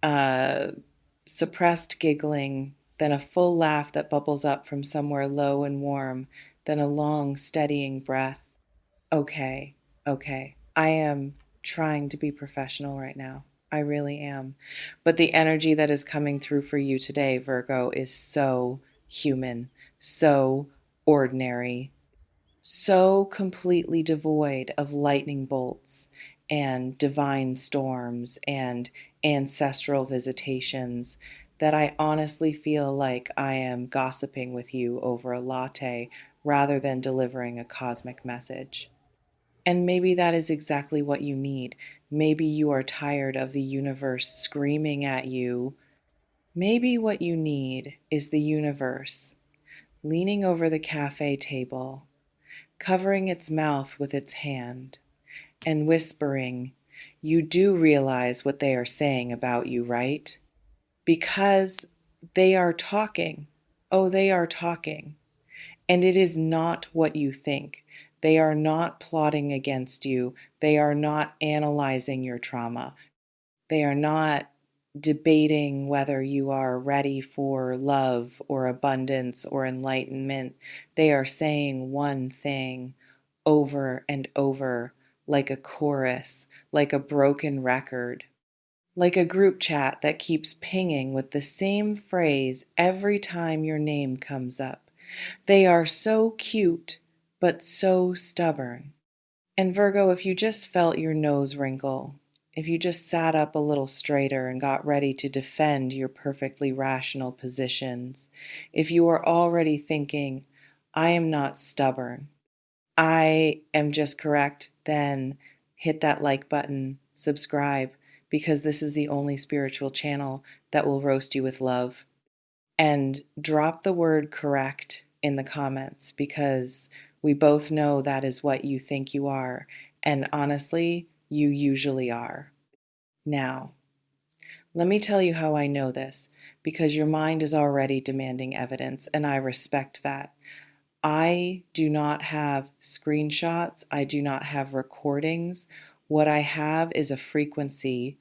uh, suppressed giggling, then a full laugh that bubbles up from somewhere low and warm, then a long, steadying breath. Okay, okay. I am trying to be professional right now. I really am. But the energy that is coming through for you today, Virgo, is so human, so ordinary, so completely devoid of lightning bolts and divine storms and ancestral visitations that I honestly feel like I am gossiping with you over a latte rather than delivering a cosmic message. And maybe that is exactly what you need. Maybe you are tired of the universe screaming at you. Maybe what you need is the universe leaning over the cafe table, covering its mouth with its hand, and whispering, "You do realize what they are saying about you, right?" Because they are talking. Oh, they are talking. And it is not what you think. They are not plotting against you. They are not analyzing your trauma. They are not debating whether you are ready for love or abundance or enlightenment. They are saying one thing over and over, like a chorus, like a broken record, like a group chat that keeps pinging with the same phrase every time your name comes up. They are so cute, but so stubborn. And Virgo, if you just felt your nose wrinkle, if you just sat up a little straighter and got ready to defend your perfectly rational positions, if you are already thinking, I am not stubborn, I am just correct, then hit that like button, subscribe, because this is the only spiritual channel that will roast you with love. And drop the word correct in the comments because we both know that is what you think you are. And honestly, you usually are. Now, let me tell you how I know this because your mind is already demanding evidence, and I respect that. I do not have screenshots, I do not have recordings. What I have is a frequency,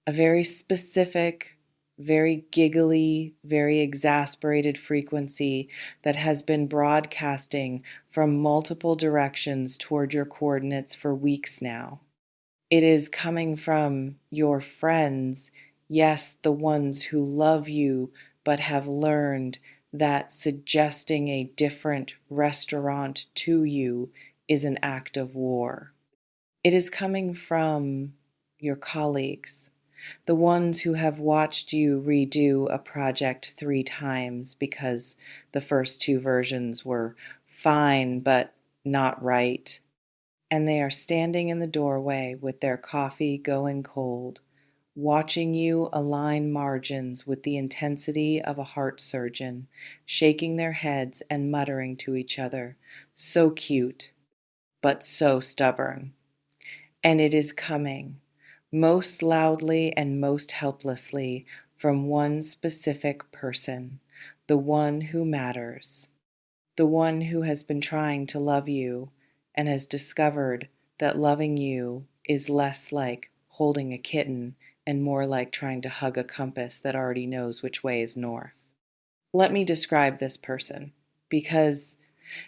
a very specific, very giggly, very exasperated frequency that has been broadcasting from multiple directions toward your coordinates for weeks now. It is coming from your friends, yes, the ones who love you but have learned that suggesting a different restaurant to you is an act of war. It is coming from your colleagues, the ones who have watched you redo a project 3 times because the first 2 versions were fine but not right, and they are standing in the doorway with their coffee going cold, watching you align margins with the intensity of a heart surgeon, shaking their heads and muttering to each other, so cute, but so stubborn. And it is coming, most loudly and most helplessly, from one specific person, the one who matters, the one who has been trying to love you and has discovered that loving you is less like holding a kitten and more like trying to hug a compass that already knows which way is north. Let me describe this person because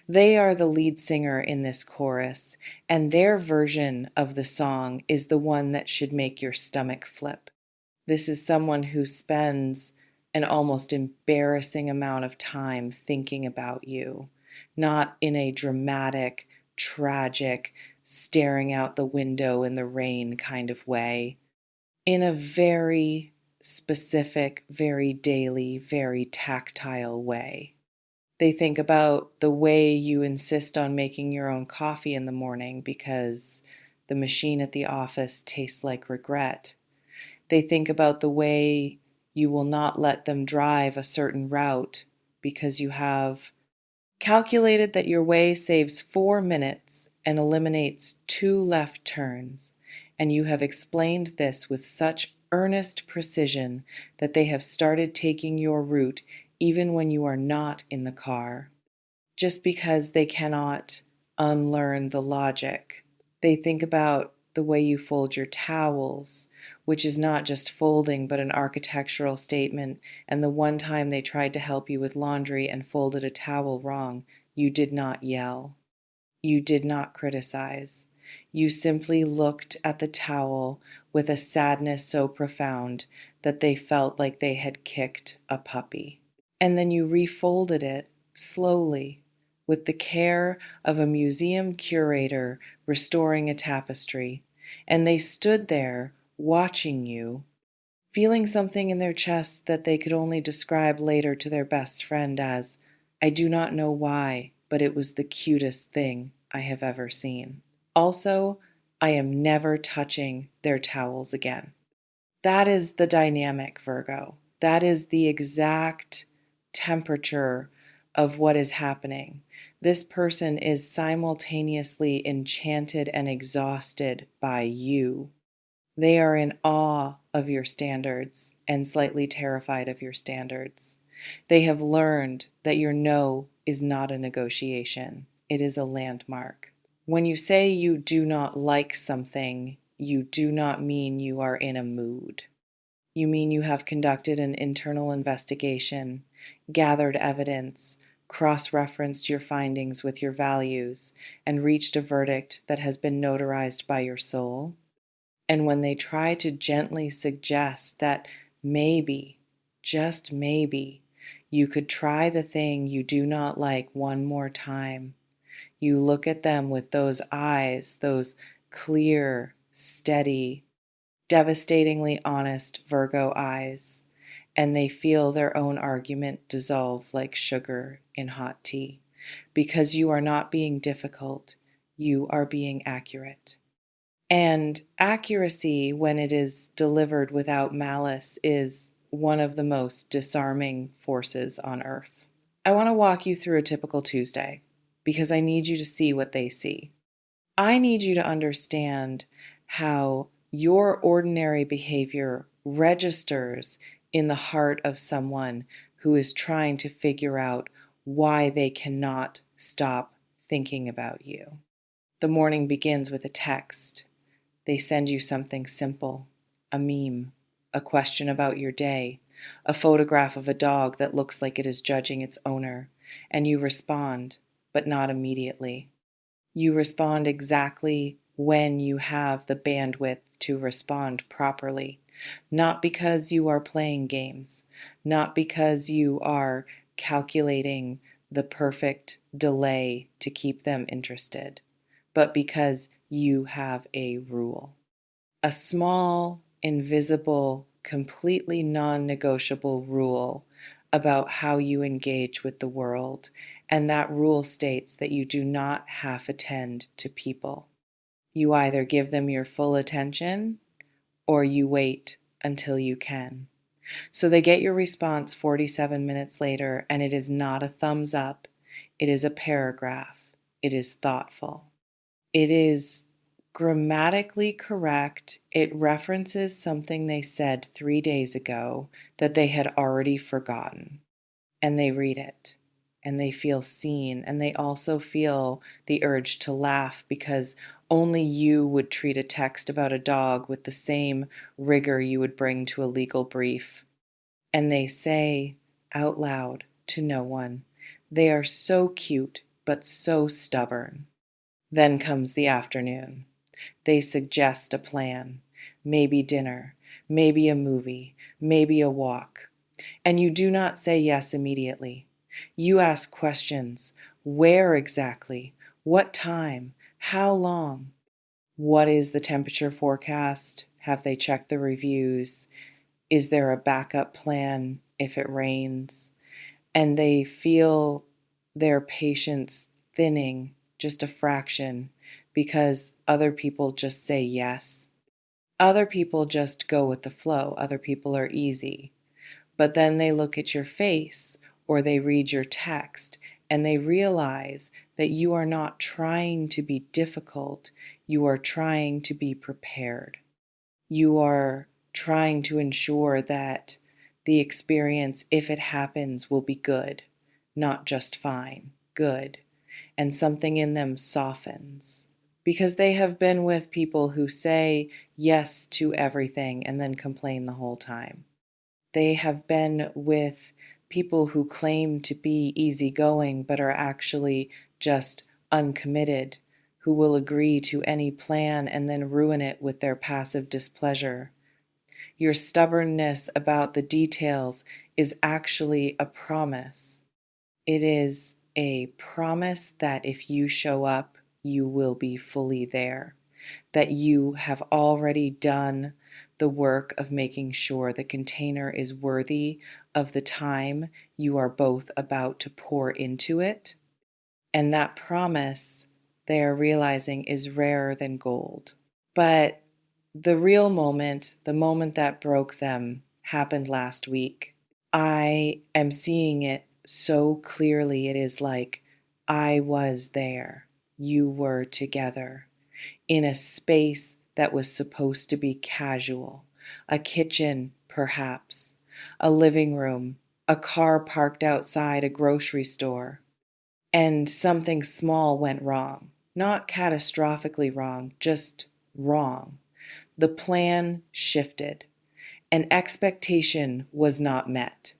they are the lead singer in this chorus, and their version of the song is the one that should make your stomach flip. This is someone who spends an almost embarrassing amount of time thinking about you, not in a dramatic, tragic, staring out the window in the rain kind of way, in a very specific, very daily, very tactile way. They think about the way you insist on making your own coffee in the morning because the machine at the office tastes like regret. They think about the way you will not let them drive a certain route because you have calculated that your way saves 4 minutes and eliminates 2 left turns, and you have explained this with such earnest precision that they have started taking your route even when you are not in the car, just because they cannot unlearn the logic. They think about the way you fold your towels, which is not just folding but an architectural statement, and the one time they tried to help you with laundry and folded a towel wrong, you did not yell. You did not criticize. You simply looked at the towel with a sadness so profound that they felt like they had kicked a puppy. And then you refolded it slowly with the care of a museum curator restoring a tapestry. And they stood there watching you, feeling something in their chests that they could only describe later to their best friend as, I do not know why, but it was the cutest thing I have ever seen. Also, I am never touching their towels again. That is the dynamic, Virgo. That is the exact temperature of what is happening. This person is simultaneously enchanted and exhausted by you. They are in awe of your standards and slightly terrified of your standards. They have learned that your no is not a negotiation, it is a landmark. When you say you do not like something, you do not mean you are in a mood. You mean you have conducted an internal investigation, gathered evidence, cross referenced your findings with your values, and reached a verdict that has been notarized by your soul. And when they try to gently suggest that maybe, just maybe, you could try the thing you do not like one more time, you look at them with those eyes, those clear, steady, devastatingly honest Virgo eyes, and they feel their own argument dissolve like sugar in hot tea. Because you are not being difficult, you are being accurate. And accuracy, when it is delivered without malice, is one of the most disarming forces on earth. I want to walk you through a typical Tuesday because I need you to see what they see. I need you to understand how your ordinary behavior registers in the heart of someone who is trying to figure out why they cannot stop thinking about you. The morning begins with a text. They send you something simple, a meme, a question about your day, a photograph of a dog that looks like it is judging its owner, and you respond, but not immediately. You respond exactly when you have the bandwidth to respond properly, not because you are playing games, not because you are calculating the perfect delay to keep them interested, but because you have a rule. A small, invisible, completely non negotiable rule about how you engage with the world, and that rule states that you do not half attend to people. You either give them your full attention or you wait until you can. So they get your response 47 minutes later, and it is not a thumbs up, it is a paragraph, it is thoughtful. It is grammatically correct. It references something they said 3 days ago that they had already forgotten. And they read it and they feel seen. And they also feel the urge to laugh because only you would treat a text about a dog with the same rigor you would bring to a legal brief. And they say out loud to no one, they are so cute, but so stubborn. Then comes the afternoon. They suggest a plan, maybe dinner, maybe a movie, maybe a walk. And you do not say yes immediately. You ask questions. Where exactly? What time? How long? What is the temperature forecast? Have they checked the reviews? Is there a backup plan if it rains? And they feel their patience thinning just a fraction because other people just say yes. Other people just go with the flow. Other people are easy. But then they look at your face or they read your text and they realize that you are not trying to be difficult. You are trying to be prepared. You are trying to ensure that the experience, if it happens, will be good, not just fine, good. And something in them softens. because they have been with people who say yes to everything and then complain the whole time. They have been with people who claim to be easygoing but are actually just uncommitted, who will agree to any plan and then ruin it with their passive displeasure. Your stubbornness about the details is actually a promise. It is a promise that if you show up, you will be fully there, that you have already done the work of making sure the container is worthy of the time you are both about to pour into it. And that promise, they are realizing, is rarer than gold. But the real moment, the moment that broke them, happened last week. I am seeing it so clearly. It is like I was there. You were together in a space that was supposed to be casual, a kitchen, perhaps, a living room, a car parked outside a grocery store, and something small went wrong. Not catastrophically wrong, just wrong. The plan shifted. An expectation was not met.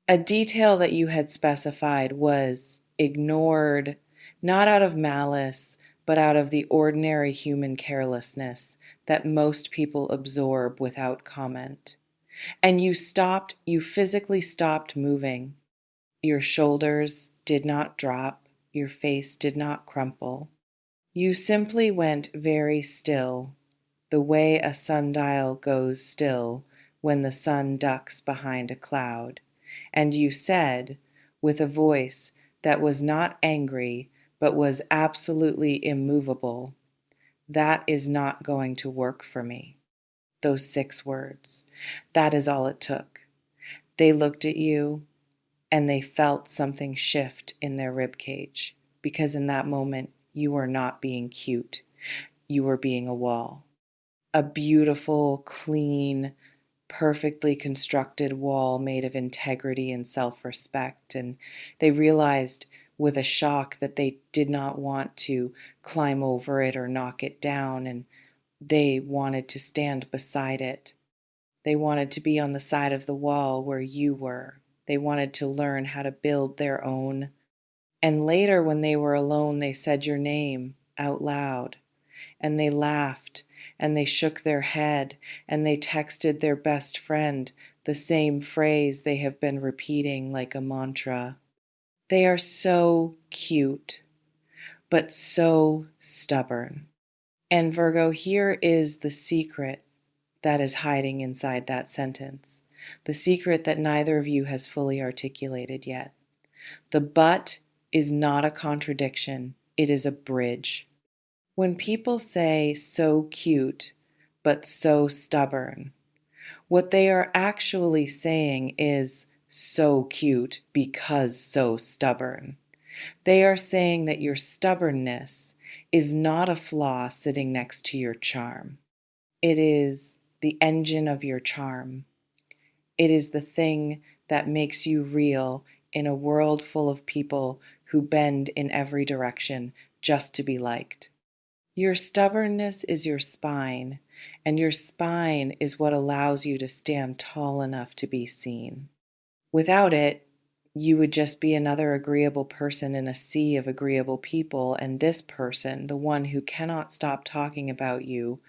A detail that you had specified was ignored, not out of malice, but out of the ordinary human carelessness that most people absorb without comment. And you physically stopped moving. Your shoulders did not drop, your face did not crumple. You simply went very still, the way a sundial goes still when the sun ducks behind a cloud. And you said, with a voice that was not angry, but was absolutely immovable, "That is not going to work for me." Those 6 words. That is all it took. They looked at you and they felt something shift in their ribcage, because in that moment you were not being cute. You were being a wall. A beautiful, clean, perfectly constructed wall made of integrity and self-respect. And they realized with a shock that they did not want to climb over it or knock it down, and they wanted to stand beside it. They wanted to be on the side of the wall where you were. They wanted to learn how to build their own. And later, when they were alone, they said your name out loud. And they laughed, and they shook their head, and they texted their best friend the same phrase they have been repeating like a mantra. They are so cute, but so stubborn. And Virgo, here is the secret that is hiding inside that sentence, the secret that neither of you has fully articulated yet. The but is not a contradiction, it is a bridge. When people say so cute, but so stubborn, what they are actually saying is so cute because so stubborn. They are saying that your stubbornness is not a flaw sitting next to your charm. It is the engine of your charm. It is the thing that makes you real in a world full of people who bend in every direction just to be liked. Your stubbornness is your spine, and your spine is what allows you to stand tall enough to be seen. Without it, you would just be another agreeable person in a sea of agreeable people, and this person, the one who cannot stop talking about you,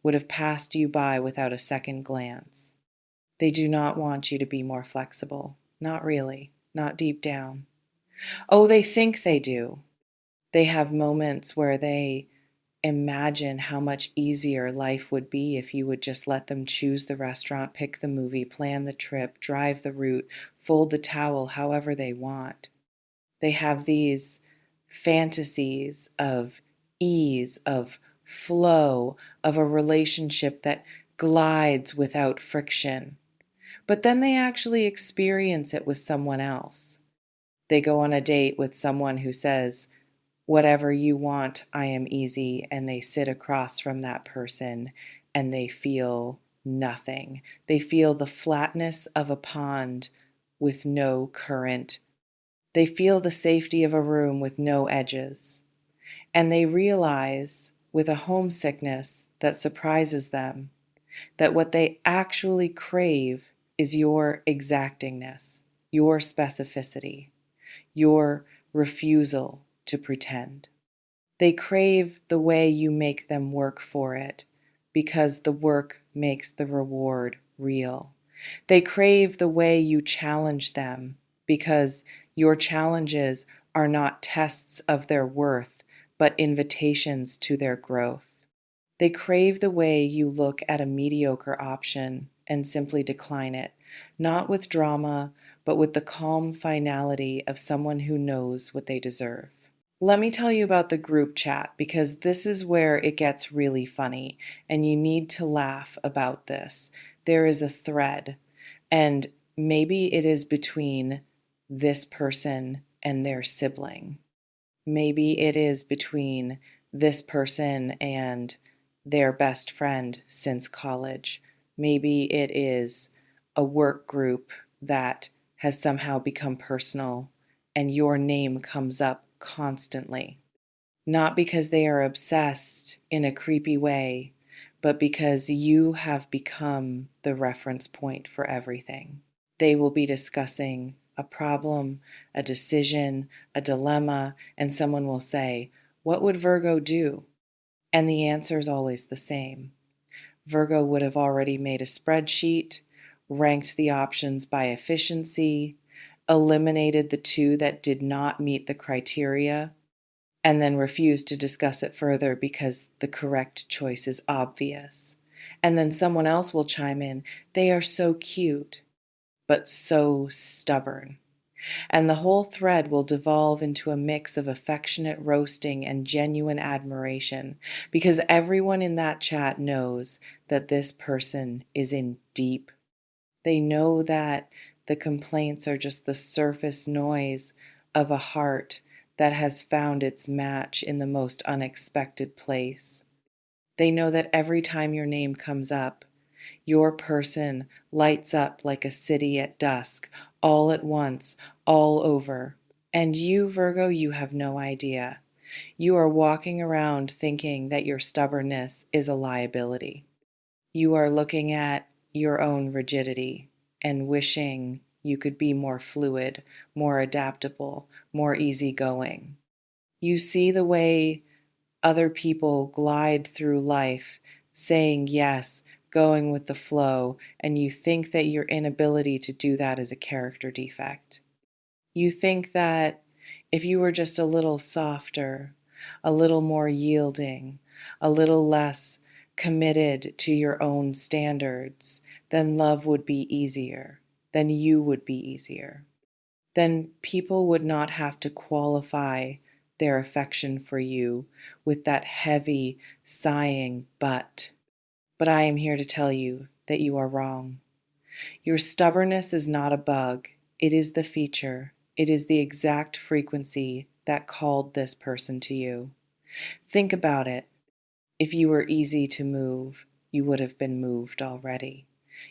would have passed you by without a second glance. They do not want you to be more flexible. Not really. Not deep down. Oh, they think they do. They have moments where they imagine how much easier life would be if you would just let them choose the restaurant, pick the movie, plan the trip, drive the route, fold the towel however they want. They have these fantasies of ease, of flow, of a relationship that glides without friction. But then they actually experience it with someone else. They go on a date with someone who says, "Whatever you want, I am easy," and they sit across from that person and they feel nothing. They feel the flatness of a pond with no current. They feel the safety of a room with no edges. And they realize with a homesickness that surprises them, that what they actually crave is your exactingness, your specificity, your refusal to pretend. They crave the way you make them work for it because the work makes the reward real. They crave the way you challenge them because your challenges are not tests of their worth, but invitations to their growth. They crave the way you look at a mediocre option and simply decline it, not with drama, but with the calm finality of someone who knows what they deserve. Let me tell you about the group chat because this is where it gets really funny and you need to laugh about this. There is a thread, and maybe it is between this person and their sibling. Maybe it is between this person and their best friend since college. Maybe it is a work group that has somehow become personal and your name comes up constantly. Not because they are obsessed in a creepy way, but because you have become the reference point for everything. They will be discussing a problem, a decision, a dilemma, and someone will say, "What would Virgo do?" And the answer is always the same. Virgo would have already made a spreadsheet, ranked the options by efficiency, eliminated the two that did not meet the criteria, and then refused to discuss it further because the correct choice is obvious. And then someone else will chime in, "They are so cute, but so stubborn." And the whole thread will devolve into a mix of affectionate roasting and genuine admiration because everyone in that chat knows that this person is in deep. They know that the complaints are just the surface noise of a heart that has found its match in the most unexpected place. They know that every time your name comes up, your person lights up like a city at dusk, all at once, all over. And you, Virgo, you have no idea. You are walking around thinking that your stubbornness is a liability. You are looking at your own rigidity and wishing you could be more fluid, more adaptable, more easygoing. You see the way other people glide through life, saying yes, going with the flow, and you think that your inability to do that is a character defect. You think that if you were just a little softer, a little more yielding, a little less committed to your own standards, then love would be easier, then you would be easier. Then people would not have to qualify their affection for you with that heavy, sighing but. But I am here to tell you that you are wrong. Your stubbornness is not a bug, it is the feature, it is the exact frequency that called this person to you. Think about it. If you were easy to move, you would have been moved already.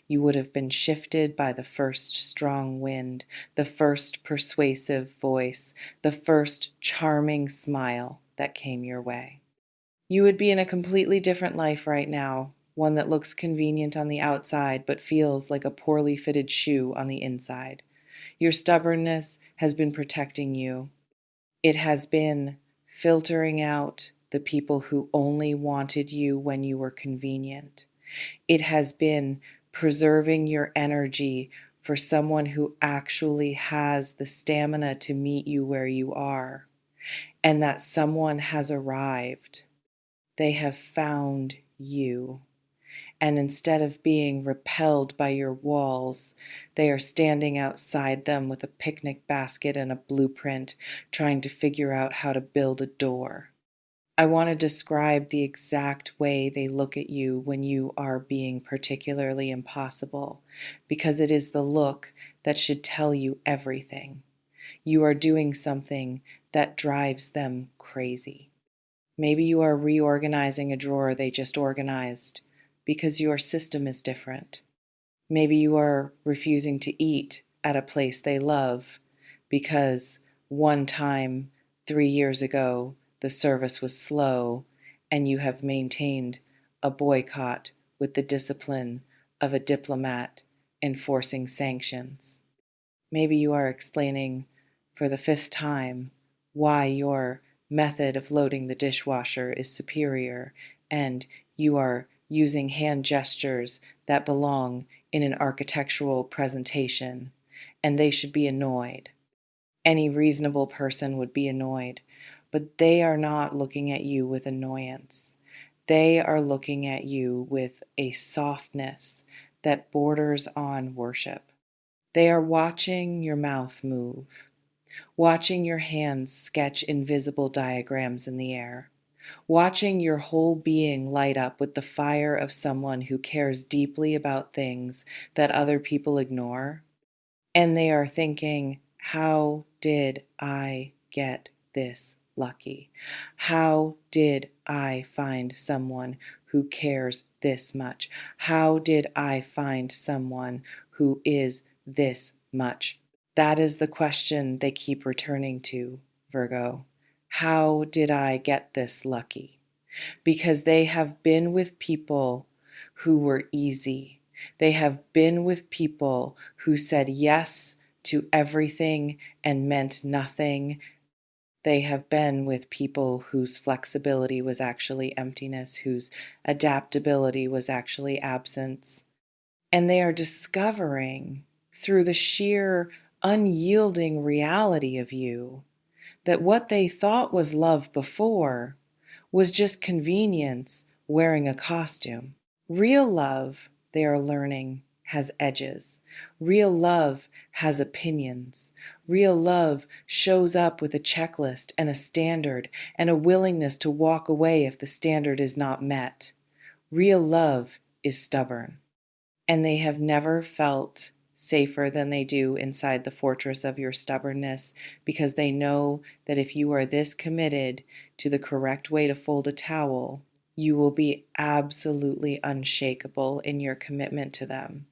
You would have been shifted by the first strong wind, the first persuasive voice, the first charming smile that came your way. You would be in a completely different life right now, one that looks convenient on the outside but feels like a poorly fitted shoe on the inside. Your stubbornness has been protecting you. It has been filtering out the people who only wanted you when you were convenient. It has been preserving your energy for someone who actually has the stamina to meet you where you are. And that someone has arrived. They have found you. And instead of being repelled by your walls, they are standing outside them with a picnic basket and a blueprint, trying to figure out how to build a door. I want to describe the exact way they look at you when you are being particularly impossible, because it is the look that should tell you everything. You are doing something that drives them crazy. Maybe you are reorganizing a drawer they just organized because your system is different. Maybe you are refusing to eat at a place they love because one time, 3 years ago, the service was slow and you have maintained a boycott with the discipline of a diplomat enforcing sanctions. Maybe you are explaining for the fifth time why your method of loading the dishwasher is superior, and you are using hand gestures that belong in an architectural presentation, and they should be annoyed. Any reasonable person would be annoyed, but they are not looking at you with annoyance. They are looking at you with a softness that borders on worship. They are watching your mouth move, watching your hands sketch invisible diagrams in the air, watching your whole being light up with the fire of someone who cares deeply about things that other people ignore. And they are thinking, how did I get this lucky? How did I find someone who cares this much? How did I find someone who is this much? That is the question they keep returning to, Virgo. How did I get this lucky? Because they have been with people who were easy. They have been with people who said yes to everything and meant nothing. They have been with people whose flexibility was actually emptiness, whose adaptability was actually absence. And they are discovering through the sheer unyielding reality of you that what they thought was love before was just convenience wearing a costume. Real love, they are learning, has edges. Real love has opinions. Real love shows up with a checklist and a standard and a willingness to walk away if the standard is not met. Real love is stubborn, and they have never felt safer than they do inside the fortress of your stubbornness, because they know that if you are this committed to the correct way to fold a towel, you will be absolutely unshakable in your commitment to them.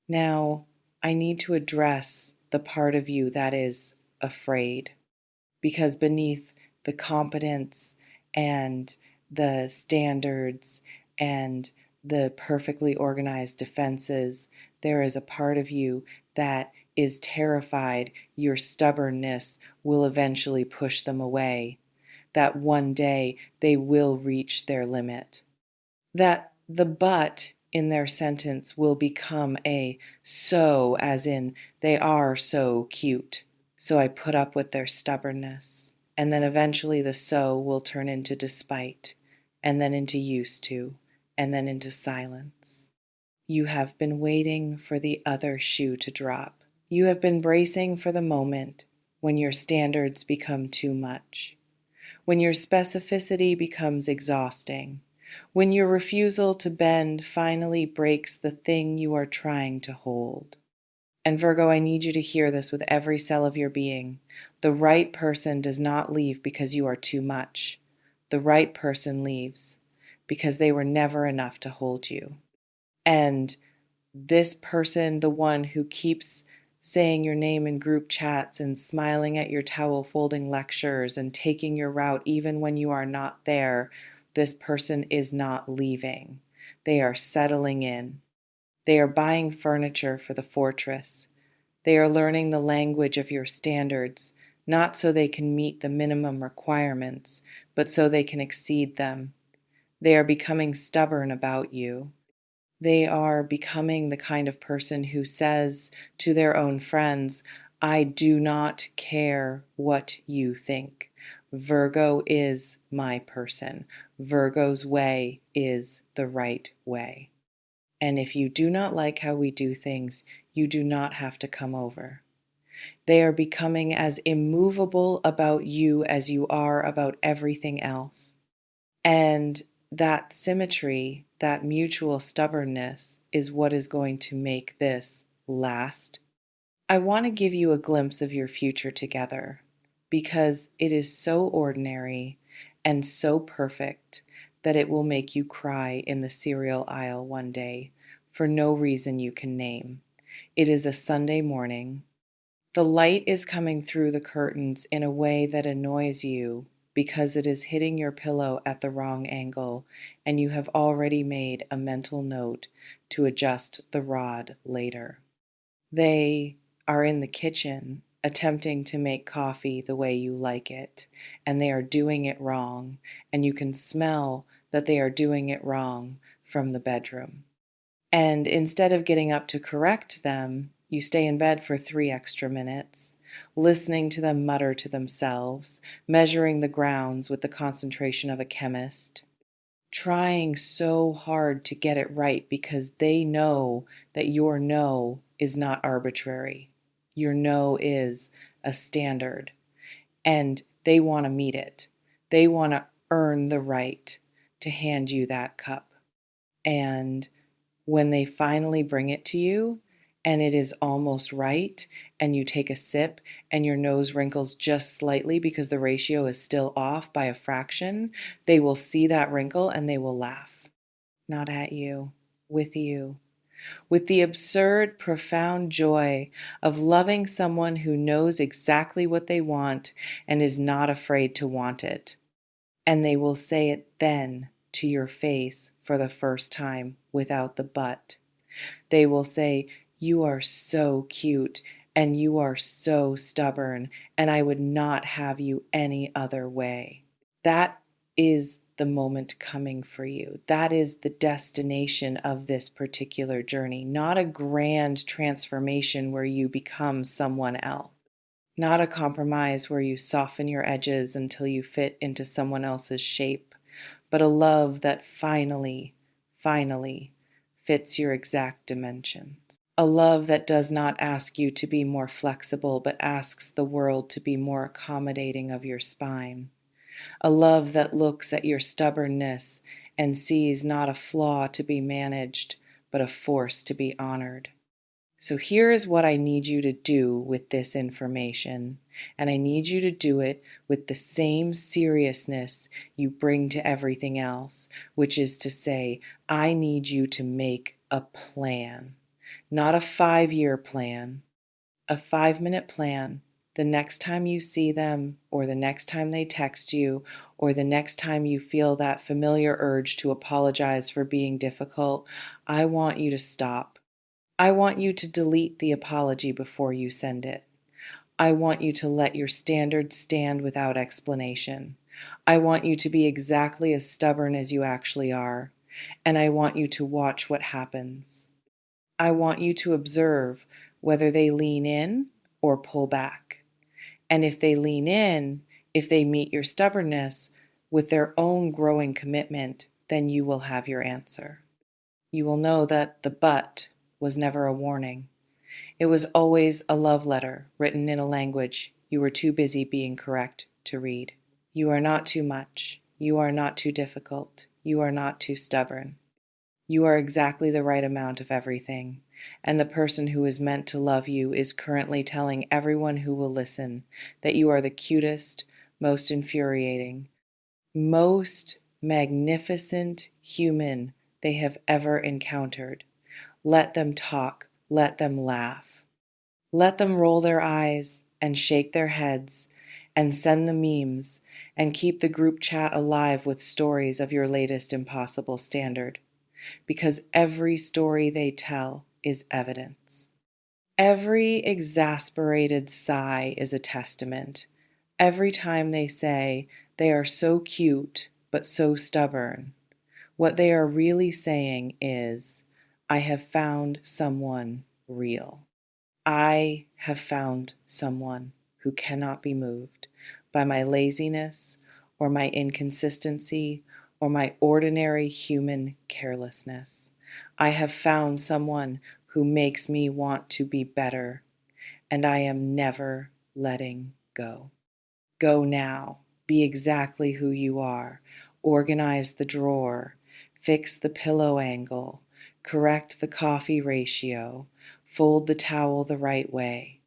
Now, I need to address the part of you that is afraid, because beneath the competence and the standards and the perfectly organized defenses, there is a part of you that is terrified your stubbornness will eventually push them away, that one day they will reach their limit, that the but in their sentence will become a so, as in they are so cute. So I put up with their stubbornness. And then eventually the so will turn into despite, and then into used to, and then into silence. You have been waiting for the other shoe to drop. You have been bracing for the moment when your standards become too much, when your specificity becomes exhausting, when your refusal to bend finally breaks the thing you are trying to hold. And Virgo, I need you to hear this with every cell of your being. The right person does not leave because you are too much. The right person leaves because they were never enough to hold you. And this person, the one who keeps saying your name in group chats and smiling at your towel folding lectures and taking your route even when you are not there, this person is not leaving. They are settling in. They are buying furniture for the fortress. They are learning the language of your standards, not so they can meet the minimum requirements, but so they can exceed them. They are becoming stubborn about you. They are becoming the kind of person who says to their own friends, I do not care what you think. Virgo is my person. Virgo's way is the right way. And if you do not like how we do things, you do not have to come over. They are becoming as immovable about you as you are about everything else. And that symmetry, that mutual stubbornness, is what is going to make this last. I want to give you a glimpse of your future together, because it is so ordinary and so perfect that it will make you cry in the cereal aisle one day for no reason you can name. It is a Sunday morning. The light is coming through the curtains in a way that annoys you because it is hitting your pillow at the wrong angle, and you have already made a mental note to adjust the rod later. They are in the kitchen attempting to make coffee the way you like it, and they are doing it wrong, and you can smell that they are doing it wrong from the bedroom. And instead of getting up to correct them, you stay in bed for 3 extra minutes, listening to them mutter to themselves, measuring the grounds with the concentration of a chemist, trying so hard to get it right because they know that your no is not arbitrary. Your no is a standard, and they want to meet it. They want to earn the right to hand you that cup. And when they finally bring it to you and it is almost right, and you take a sip and your nose wrinkles just slightly because the ratio is still off by a fraction, they will see that wrinkle and they will laugh. Not at you, with you. With the absurd, profound joy of loving someone who knows exactly what they want and is not afraid to want it. And they will say it then to your face for the first time without the but. They will say, "You are so cute and you are so stubborn, and I would not have you any other way." That is the moment coming for you. That is the destination of this particular journey, not a grand transformation where you become someone else. Not a compromise where you soften your edges until you fit into someone else's shape, but a love that finally fits your exact dimensions. A love that does not ask you to be more flexible, but asks the world to be more accommodating of your spine. A love that looks at your stubbornness and sees not a flaw to be managed, but a force to be honored. So here is what I need you to do with this information, and I need you to do it with the same seriousness you bring to everything else, which is to say, I need you to make a plan, not a 5-year plan, a 5-minute plan. The next time you see them, or the next time they text you, or the next time you feel that familiar urge to apologize for being difficult, I want you to stop. I want you to delete the apology before you send it. I want you to let your standards stand without explanation. I want you to be exactly as stubborn as you actually are, and I want you to watch what happens. I want you to observe whether they lean in or pull back. And if they lean in, if they meet your stubbornness with their own growing commitment, then you will have your answer. You will know that the but was never a warning. It was always a love letter written in a language you were too busy being correct to read. You are not too much. You are not too difficult. You are not too stubborn. You are exactly the right amount of everything, and the person who is meant to love you is currently telling everyone who will listen that you are the cutest, most infuriating, most magnificent human they have ever encountered. Let them talk, let them laugh. Let them roll their eyes and shake their heads and send the memes and keep the group chat alive with stories of your latest impossible standard. Because every story they tell is evidence. Every exasperated sigh is a testament. Every time they say they are so cute but so stubborn, what they are really saying is, I have found someone real. I have found someone who cannot be moved by my laziness or my inconsistency or my ordinary human carelessness. I have found someone who makes me want to be better, and I am never letting go. Go now. Be exactly who you are. Organize the drawer. Fix the pillow angle. Correct the coffee ratio. Fold the towel the right way.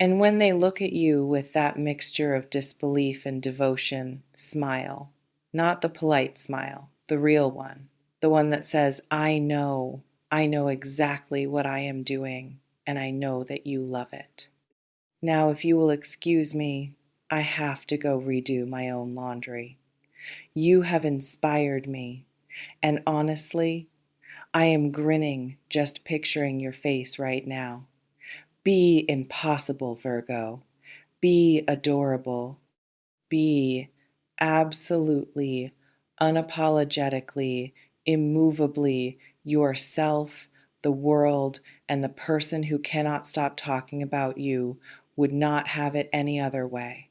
And when they look at you with that mixture of disbelief and devotion, smile. Not the polite smile, the real one. The one that says, I know exactly what I am doing, and I know that you love it. Now, if you will excuse me, I have to go redo my own laundry. You have inspired me, and honestly, I am grinning just picturing your face right now. Be impossible, Virgo. Be adorable. Be absolutely, unapologetically, immovably yourself, the world, and the person who cannot stop talking about you would not have it any other way.